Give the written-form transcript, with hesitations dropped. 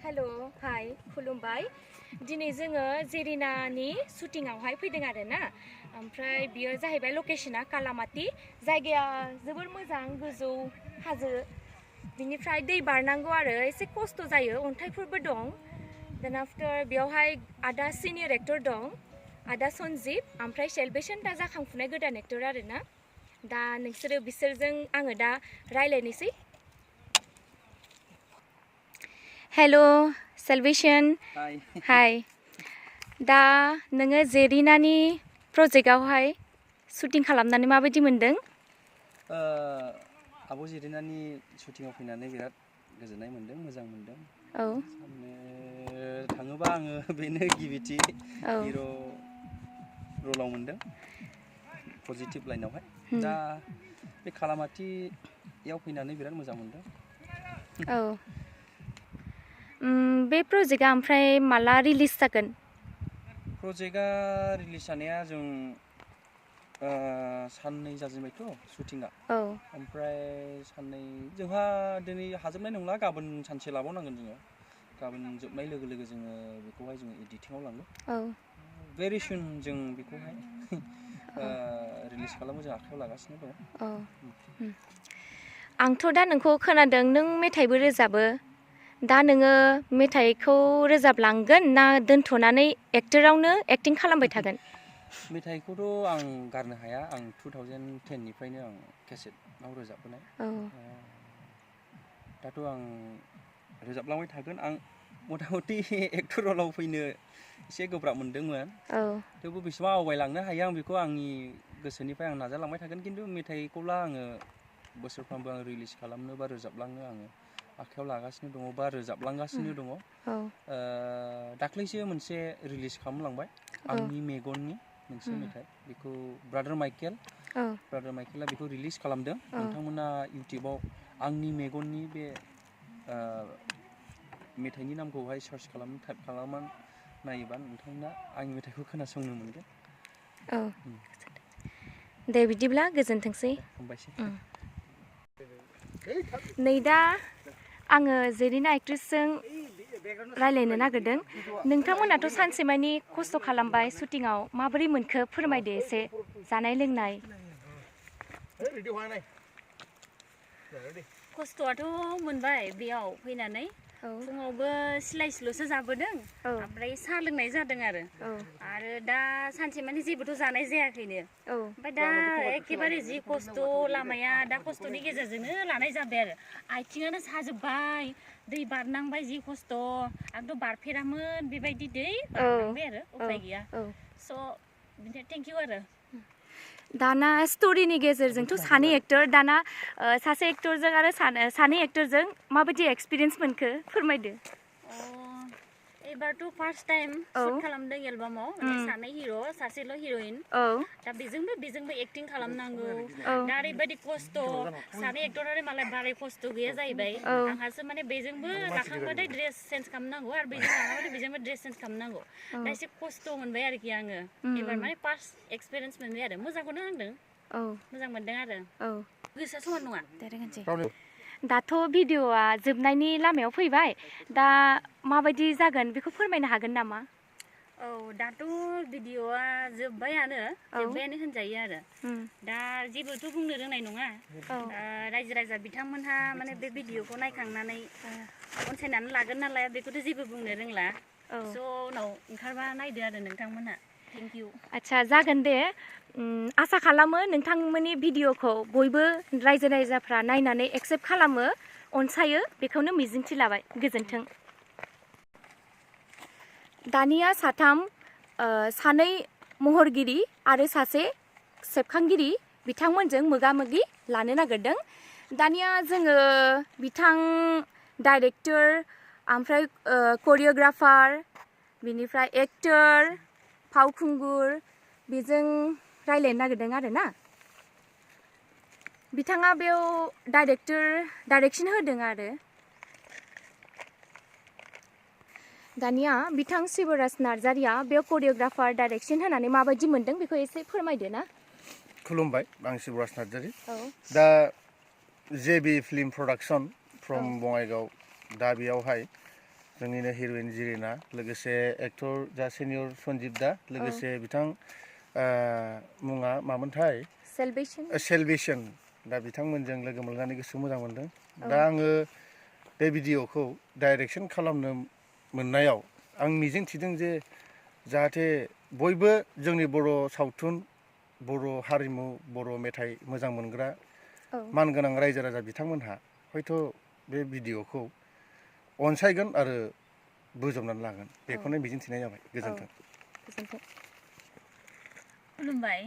hello hi खुलुमबाय दिनै जोङो जेरिनानि शुटिंआवहाय फैदों आरोना ओमफ्राय बियो जाहैबाय लकेशना कालामाति जायगाया जोबोर मोजां गोजौ हाजो बिनिफ्राय दै बारनांगौ आरो एसे खस्थ' जायो अन्थाइफोरबो दं देन आफ्टर बेयावहाय आदा सिनियर एक्टर दं आदा सन्जिब ओमफ्राय सेलबेशन दा जाखांफुनाय गोदान एक्टर आरोना दा नोंसोरो बिसोरजों आङो दा रायलायनोसै हेलो सेलबेशन हाय दा नोङो जेरिनानि प्रजेक्टआवहाय शुटिं खालामनानै माबायदि मोनदों आब' जेरिनानि शुटिंआव फैनानै बिराद गोजोननाय मोनदों मोजां मोनदों औ साननो थाङोबा आङो बेनो गिबिथि हिर' रलाव मोनदों पजिटिभ लाइनावहाय दा बे कालामातियाव फैनानै बिराद मोजां मोनदों औ बे प्रजेक्टआ ओमफ्राय माला रिलिज जागोन प्रजेक्टआ रिलिज जानाया जों साननै जाजेनबायथ' शुटिंआ ओमफ्राय साननै जोंहा दिनै हाजोबनाय नंला गाबोन सानसे लाबावनांगोन जोङो गाबोन जोबनाय लोगो लोगो जोङो बेखौहाय जोङो एडिटिंआव लांगोन भेरि सुन जों बेखौहाय रिलिज खालामो जों आखायाव लागासिनो दङ आंथ' दा नोंखौ खोनादों नों मेथाइबो रोजाबो दा नोङो मेथाइखौ रोजाबलांगोन ना दोनथ'नानै एक्टरावनो एक्टिं खालामबाय थागोन मेथाइखौथ' आं गारनो हाया आं 2010निफ्रायनो आं केसेटआव रोजाबबोनाय दाथ' आं रोजाबलांबाय थागोन आं मथा मथि एक्टर रलाव फैनो एसे गोब्राब मोनदोंमोन थेवबो बेसेबां आवगायलांनो हायो आं बेखौ आंनि गोसोनिफ्राय आं नाजालांबाय थागोन खिन्थु मेथाइखौला आङो बोसोरफ्रामबो आं रिलिज खालामनो बा रोजाबलांनो आङो आखायाव लागासिनो दङ बा रोजाबलांगासिनो दङ दाख्लैसो मोनसे रिलिज खालामलांबाय आंनि मेगननि मोनसे मेथाइ बेखौ ब्रादार माइकेला बेखौ रिलिज खालामदों नोंथांमोना इउटिउबाव आंनि मेगननि बे मेथाइनि नामखौहाय सार्च खालामनो टाइप खालामनानै नायोबा नोंथांमोना आंनि मेथाइखौ खोनासंनो मोनगोन दे बिदिब्ला गोजोनथोंसै हामबायसै नै दा आङो जेरिना एक्ट्रेसजों रायलायनो नागिरदों नोंथांमोनाथ' सानसेमानि खस्थ' खालामबाय शुटिंआव माबोरै मोनखो फोरमायदो एसे जानाय लोंनाय खस्थ'आथ' मोनबाय बेयाव फैनानै फुङावबो सिलायसोल'सो जाबोदों ओमफ्राय साहा लोंनाय जादों आरो दा सानसेमानि जेबोथ' जानाय जायाखैनो ओमफ्राय दा एखेबारे जि खस्थ' लामाया दा खस्थ'नि गेजेरजोंनो लानाय जाबाय आरो आथिङानो साजोब्बाय दै बारनांबाय जि खस्थ' आंथ' बारफेरामोन बेबायदि दै बारनांबाय आरो उपाय गैया स' बिदिनो थेंक इउ आरो दाना स्ट'रिनि गेजेरजोंथ' सानै एक्टर दाना सासे एक्टरजों आरो सानै एक्टरजों माबायदि एक्सपिरियेन्स मोनखो फोरमायदो एबारथ' फार्स्ट टाइम शुट खालामदों एलबामाव सानै हिर' सासेल' हिर'इन दा बेजोंबो एक्टिं खालामनांगौ दा ओरैबायदि खस्थ' सानै एक्टर आरो मालाय बाराय खस्थ' गैया जाहैबाय आंहासो माने बेजोंबो लाखांबाथाय ड्रेस चेन्ज खालामनांगौ आरो बेजों लाखांबाथाय बेजोंबो ड्रेस चेन्ज खालामनांगौ दा एसे खस्थ' मोनबाय आरोखि आङो एबार माने फार्स्ट एक्सपिरियेन्स मोनबाय आरो मोजांखौनो नांदों मोजां मोनदों आरो गोसोआ समान नङा दाथ' भिडिअ'आ जोबनायनि लामायाव फैबाय दा माबायदि जागोन बेखौ फोरमायनो हागोन नामा दाथ' भिडिअ'आ जोब्बायानो होनजायो आरो दा जेबोथ' बुंनो रोंनाय नङा रायजो राजा बिथांमोनहा माने बे भिडिअ'खौ नायखांनानै अनसायनानै लागोन नालाय बेखौथ' जेबो बुंनो रोंला स' उनाव ओंखारबा नायदो आरो नोंथांमोनहा थेंक इउ आच्छा जागोन दे आसा खालामो नोंथांमोननि भिडिअ'खौ बयबो रायजो राजाफ्रा नायनानै एक्सेप्ट खालामो अनसायो बेखौनो मिजिंथि लाबाय गोजोन्थों दानिया सानै महरगिरि आरो सासे सेबखांगिरि बिथांमोनजों मोगा-मोगि लानो नागिरदों दानिया जोङो बिथां डाइरेक्टर ओमफ्राय करिय'ग्राफार बिनिफ्राय एक्टर फावखुंगुर बेजों रायलायनो नागिरदों आरो ना बिथाङा बेयाव डाइरेक्सन होदों आरो दानिया बिथां शिबराज नार्जारिया बेयाव करिय'ग्राफार डाइरेक्सन होनानै माबायदि मोनदों बेखौ एसे फोरमायदो ना खुलुमबाय आं शिबराज नार्जारि दा जेबि फिल्म प्रडाक्सन फ्रम बङाइगाव दा बेयावहाय जोंनिनो हिर'इन जिरिना लोगोसे एक्टर जा सिनियर सन्जिब दा लोगोसे बिथां मुङा मामोनथाय सेलभेसन दा बिथांमोनजों लोगो मोननानै गोसो मोजां मोनदों दा आङो बे भिडिअखौ डाइरेक्सन खालामनो मोननायाव आं मिजिं थिदों जे जाहाथे बयबो जोंनि बर' सावथुन बर' हारिमु बर' मेथाइ मोजां मोनग्रा मानगोनां रायजो राजा बिथांमोनहा हयथ' बे भिडिअखौ अनसायगोन आरो बोजबनानै लागोन बेखौनो मिजिं थिनाय जाबाय गोजोन्थों खुलुमबाय